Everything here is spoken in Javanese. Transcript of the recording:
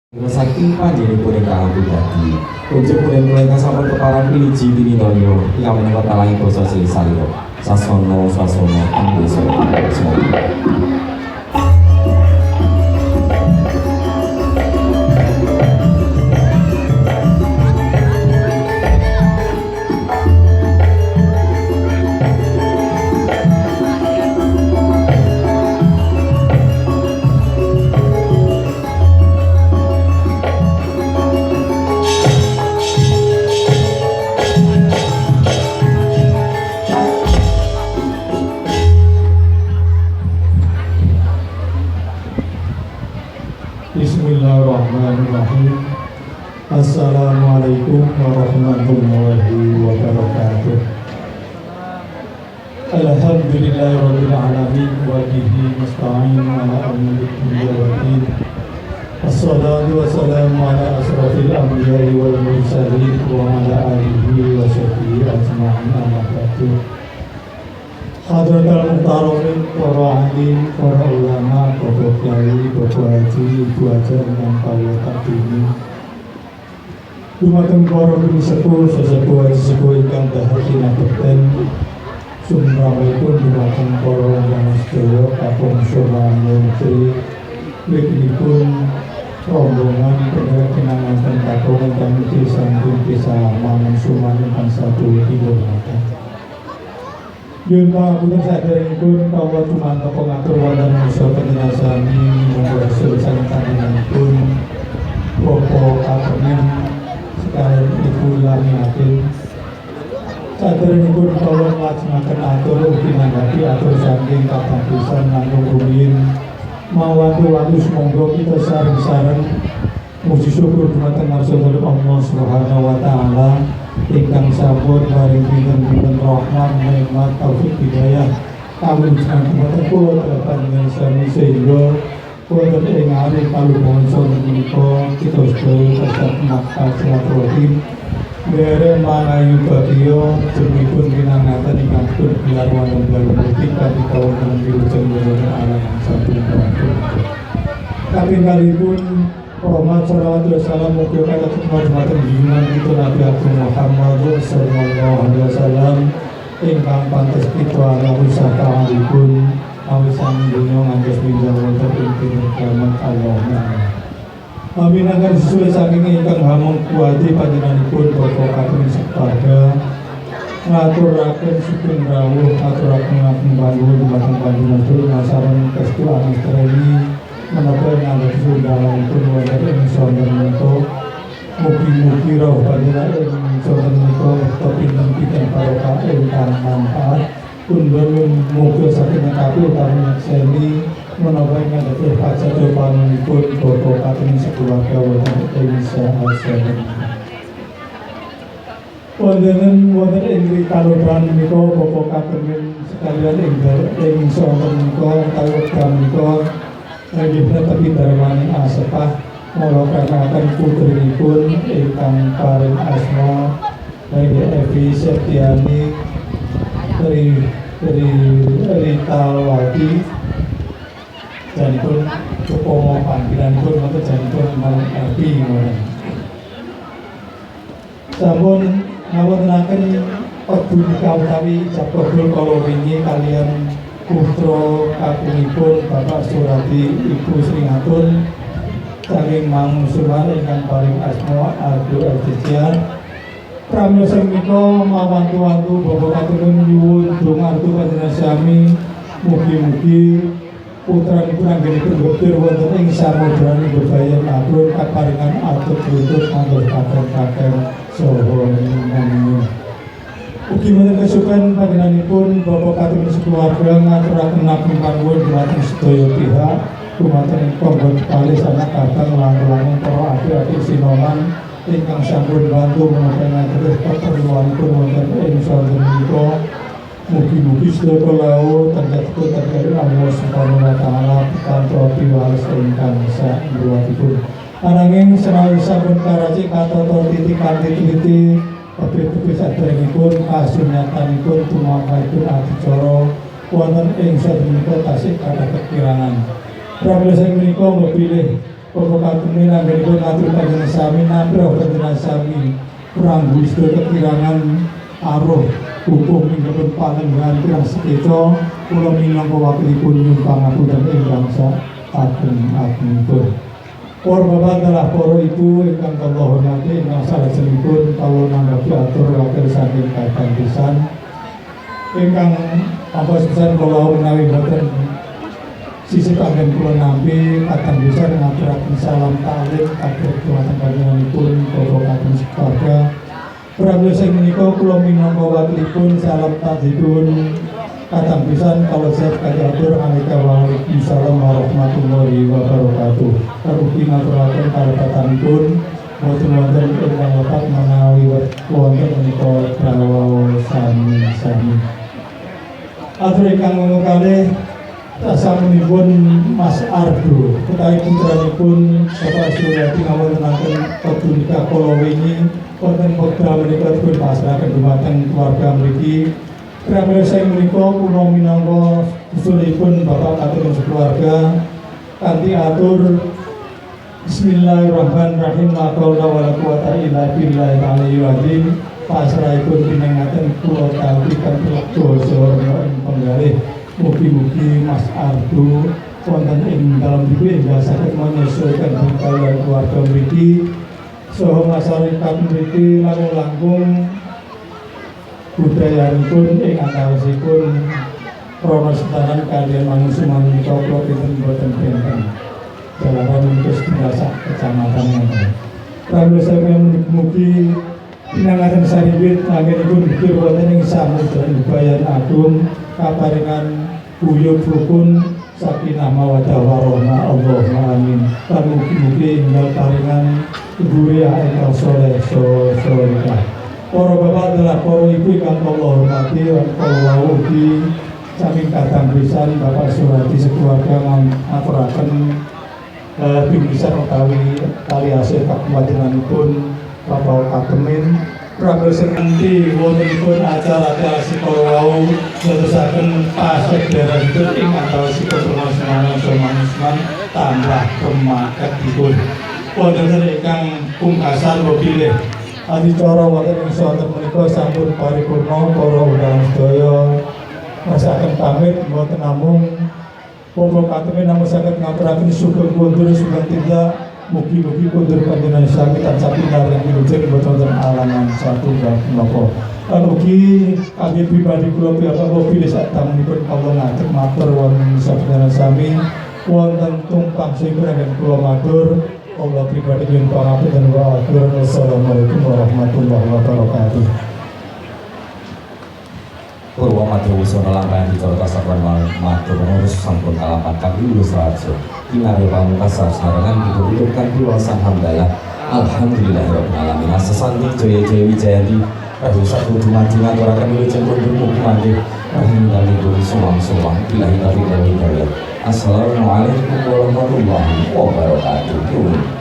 Saking panjenenganipun ingkang pribadi, kunjuk punika ingkang sampun keparang piniji pinidaya ingkang menika talanging basa Salira. Sasana Andesa. Bismillahirrahmanirrahim. Assalamualaikum warahmatullahi wabarakatuh. Alhamdulillahirabbil alamin wa bihi nasta'in ala umuri dunya waddin. Wassalatu wassalamu ala asrofil anbiya'i wal mursalin wa ala alihi wa sahbihi ajma'in amma ba'du. Hadratul Muhtaromin, para alim, para ulama, bapak kiai, bapak haji, ibu ajar, dan para takdimi. Dumateng para bini sepuh, sesepuh haji sepuh ingkang dahatina bekten. Sumrawipun dumateng para ulama sedaya, kapung Surabaya Negeri. Mliginipun rombongan pendherek kinanganten kakung ingkang disambung kisah mangun suman ingkang satu dihormatan. Yun pangapunten saderengipun kawula tumanto pengatur wonten usaha penjenasani monggo rasul saking panjenenganipun Bapak Kapemen sekalian Ibu Laminatin. Saderengipun kawula nglajengaken atur ugi nanggapi atur saking kathah pisan langkung rumiyin mawantu-wantu monggo kita sareng-sareng muji syukur dumateng marsipun Allah Subhanahu wa taala ingkang sampun paring pinten-pinten rahmat nikmat taufik hidayah kawujudan dumateng kula panjenengan sami sehingga wonten ing ari kalubangsa menika kita sedaya tansah maksud silaturahim dereng mangayu bagya jenipun kinangaten ingkang pun bilar wonten dalem mugi kanthi kawontenan wilujeng wonten alam satu kaping kalipun Rahmat salawat wa salam mugia kata khidmat junjungan kita Nabi Agung Muhammad sallallahu alaihi wasallam ingkang pantes kita ala usaka alipun awisan dunya ngantos pinjang wonten ing kiamat Allahumma amin. Agar sesuai saking ingkang hamung kuwati panjenenganipun Bapak Kapemen sepada ngaturaken sugeng rawuh aturaken ngagem panuwun dumateng panjenengan masaran kestu anustreni menapa ngantos sundalanipun wonten ing sonten menika mugi-mugi rawuh panjenengan ing sonten menika pinten-pinten barokah ingkang manfaat pundhun mugi saking kapi utawi nyekseni menapa ngantos pacato panunipun Bapak Kapemen sekeluarga wonten ing saha-saha wonten ing kalodhan menika Bapak Kapemen sekalian ing sonten menika kalodhan menika Nggih tapi darmani asepah ngolokanaken putrinipun ingkang paring asma Evi Septiani Ritawati janipun cupomo panggilanipun mboten janipun Evi sampun ngawontenaken peduli kawutawi jabodul kala wingi kaliyan putra kakungipun Bapak Surati Ibu Sringatun saking Mangun Suman ingkang paring asma Abdul Azizian pramila menika mawantu-wantu Bapak Kapemen nyuwun donga panjenengan sami mugi-mugi putranipun anggenipun gebir wonten ing samodran bebayan abrun kaparingan atut lutut ngantos kakek-kakek saha nyuwun. Ugi wonten kesupen panjenenganipun Bapak Kapemen sekeluarga ngaturaken ngagem panuwun dumateng sedaya pihak dumateng panggon kalis anak kakang lan para adik-adik sinoman ingkang sampun bantu menapa ngatur keperluanipun wonten ing sonten menika mugi-mugi sedaya kula tanjatipun terkait Allah Subhanahu wa taala pikantuk piwales ingkang sabuatipun ananging senawi sampun karaci katata titik-titik tapi saderengipun kasunyatanipun tumapahipun adicara wonten ing sademenika tasih kathah kekirangan. Pramila saking menika pilih Pokoknya anggenipun matur panjenengan sami nabrak panjenengan sami pranggu sedaya kekirangan aruh hukum ingkang panjenengan kirang sekeca kula minangka wakilipun nyumbang ngapunten ingkang agungipun. Para bapak adalah para ibu ingkang kula hormati ingkang salajengipun kula nanggapi atur wakil saking kakang pisan ingkang ampun pisan kula menawi boten sisi kanggen kula nampi kadang bisa ngaturaken salam taklim kagem dhumateng panjenenganipun Bapak Kadung Keluarga. Pramila sing menika kula minangka wakilipun salam takdipun kadang pisan kalau saya kajatur aneka waalaikumsalam warahmatullahi wabarakatuh. Karugi ngaturaken kalepatanipun boten wonten ingkang lepat menawi wonten menika dawuh sami-sami. Atur ingkang kalih sasampunipun Mas Ardo utawi putranipun Bapak Suryati ngawontenaken Pedunika kala wingi wonten wekdal menika dipun pasrahaken dhumateng keluarga mriki. Pramila sing menika kula minangka usulipun Bapak Kadung Keluarga kanthi atur Bismillahirrahmanirrahim la haula wala quwata illa billahil aliyyil azim. Pasrahipun pinengaken kula kanthi dosa ing penggalih. Mugi-mugi Mas Ardo wonten ing dalam diri hingga saged menyesuaikan dengan keluarga mriki saha masyarakat mriki langkung budayanipun ing antawisipun Rono Setanan kaliyan manungsa menika kula pinten boten benten jalaran terus dinasak kecamatan ngoten. Pramila saya mugi pinangaken saribit anggenipun bikir wonten ing samudra Bayan Agung kaparingan buyut rukun sakinah mawaddah warahmah Allahumma amin. Lan mugi-mugi ingkang paringan dzurriyyah ingkang saleh sholihah. Para bapak adalah para ibu ingkang kula hormati lan kula ugi saking kadang pisan Bapak Suryati sekeluarga ngaturaken bingkisan utawi tali asih kakuwatanipun Bapak Kademin. Pramila sekanti wontenipun acara-acara sikala wau dadosaken pasederanipun ing antawisipun Rono tambah kemaketipun. Wonten ingkang pungkasan mobilih adicara wonten ing sonten menika sampun paripurna para undangan sedaya masaken pamit mboten namung Bapak Kademin namung saged ngaturaken syukur kundur sugeng tindak. Mugi-mugi kundur panjenengan sami tansah pinar yang wilujeng boten wonten alangan satunggal menapa. Lan ugi kangge pribadi kula piyambak mobil sak tamunipun kawula ngatur matur wonten sapanjenengan sami wonten tumpang sing kagem kula matur kula pribadi nyuwun pangapunten wa assalamualaikum warahmatullahi wabarakatuh. Purwa Madya Wusana lampahan dicara kasaban matur ngurus sampun kalapan kami lulus raja kinari pamungkas sasarangan dituturkan kula alhamdulillah alhamdulillahirabbil alamin asesanti jaya-jaya wijayanti rahu satu dumadi ngaturaken wilujeng kundur mugi mangke rahimipun suwang-suwang billahi taufiq wal hidayah. Assalamualaikum warahmatullahi wabarakatuh.